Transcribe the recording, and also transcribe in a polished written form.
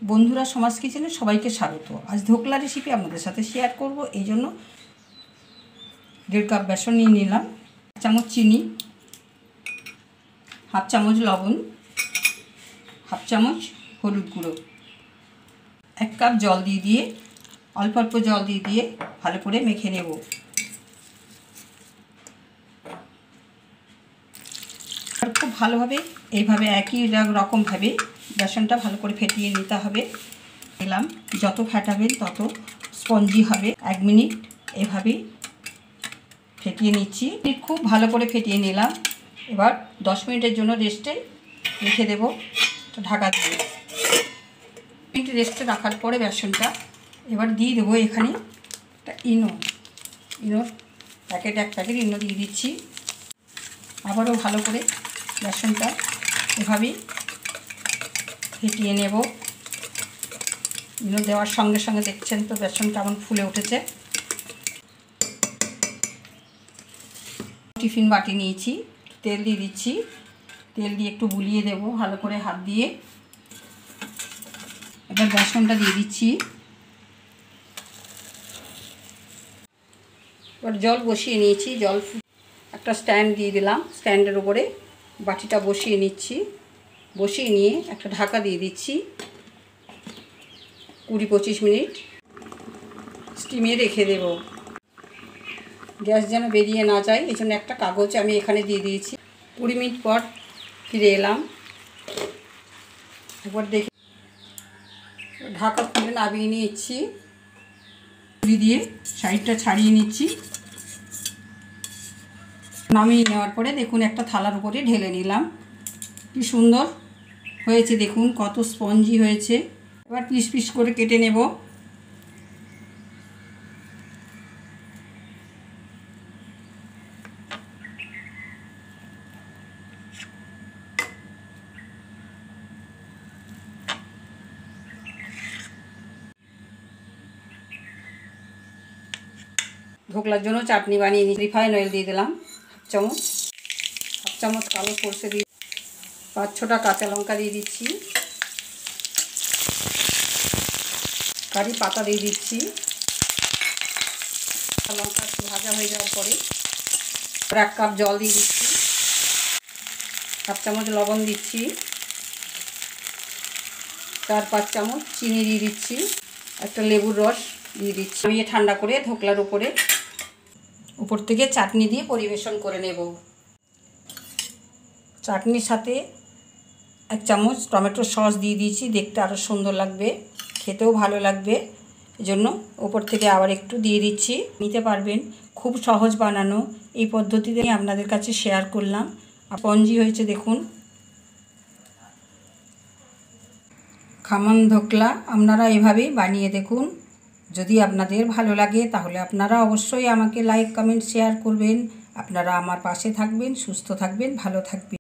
বন্ধুরা সমাজ কিচেনে সবাইকে স্বাগত। আজ ধোকলা রেসিপি আপনাদের সাথে শেয়ার করব। এই জন্য 1.5 কাপ বেসন নিয়ে নিলাম, 1 চামচ চিনি, 1/2 চামচ লবণ, 1/2 চামচ হলুদ গুঁড়ো, 1 কাপ জল দিয়ে অল্প অল্প জল দিয়ে ভালো করে মেখে নেব। আর খুব ভালোভাবে এইভাবে একই রকমভাবে বেসনটা ভালো করে ফেটিয়ে নিতে হবে। দিলাম, যত ফেটাবেন তত স্পঞ্জি হবে। 1 মিনিট এভাবে ফেটিয়ে নিচ্ছি। খুব ভালো করে ফেটিয়ে নিলাম। এবার 10 মিনিটের জন্য রেস্টে রেখে দেব ঢাকা দিয়ে। মিনিট রেস্টে রাখার পরে বেসনটা এবার দিয়ে দেবো এখানে একটা ইনোর প্যাকেট, 1 প্যাকেট ইনো দিয়ে দিচ্ছি। আবারও ভালো করে বেসনটা এভাবেই ফেটিয়ে নেব। ইনো দেওয়ার সঙ্গে সঙ্গে দেখছেন তো বেসন কেমন ফুলে উঠেছে। টিফিন বাটি নিয়েছি, তেল দিয়ে দিচ্ছি। তেল দিয়ে একটু বুলিয়ে দেব ভালো করে হাত দিয়ে। এবার বেসনটা দিয়ে দিচ্ছি। এবার জল বসিয়ে নিয়েছি, একটা স্ট্যান্ড দিয়ে দিলাম। স্ট্যান্ডের উপরে বাটিটা বসিয়ে নিচ্ছি। বসিয়ে নিয়ে একটা ঢাকা দিয়ে দিচ্ছি। 20-25 মিনিট স্টিমে রেখে দেব। গ্যাস যেন বেরিয়ে না যায় এই জন্য একটা কাগজ আমি এখানে দিয়ে দিয়েছি। 20 মিনিট পর ফিরে এলাম। একবার দেখে ঢাকা খুলে নামিয়ে নিচ্ছি। দিয়ে সাইডটা ছাড়িয়ে নিচ্ছি। নামিয়ে নেওয়ার পরে দেখুন একটা থালার উপরে ঢেলে নিলাম। কি সুন্দর হয়েছে দেখুন, কত স্পঞ্জি হয়েছে। এবার পিস পিস করে কেটে নেব। ধোকলার জন্য চাটনি বানিয়ে নিই। রিফাইন অয়েল দিয়ে দিলাম 1 চামচ, 1 চামচ কালো সরষে দিয়ে 5-6টা কাঁচা লঙ্কা দিয়ে দিচ্ছি। কারি পাতা দিয়ে দিচ্ছি। লঙ্কা একটু ভাজা হয়ে যাওয়ার পরে 1 কাপ জল দিয়ে দিচ্ছি। 1 চামচ লবণ দিচ্ছি। 4-5 চামচ চিনি দিয়ে দিচ্ছি। একটা লেবুর রস দিয়ে দিচ্ছি। আমি ঠান্ডা করে ধোকলার উপর থেকে চাটনি দিয়ে পরিবেশন করে নেব। চাটনির সাথে 1 চামচ টমেটো সস দিয়ে দিয়েছি, দেখতে আরও সুন্দর লাগবে, খেতেও ভালো লাগবে। এজন্য উপর থেকে আবার একটু দিয়ে দিচ্ছি। নিতে পারবেন, খুব সহজ বানানো। এই পদ্ধতিতে আপনাদের কাছে শেয়ার করলাম। স্পঞ্জি হয়েছে দেখুন। খামান ধোকলা আপনারা এভাবেই বানিয়ে দেখুন। যদি আপনাদের ভালো লাগে তাহলে আপনারা অবশ্যই আমাকে লাইক, কমেন্ট, শেয়ার করবেন। আপনারা আমার পাশে থাকবেন, সুস্থ থাকবেন, ভালো থাকবেন।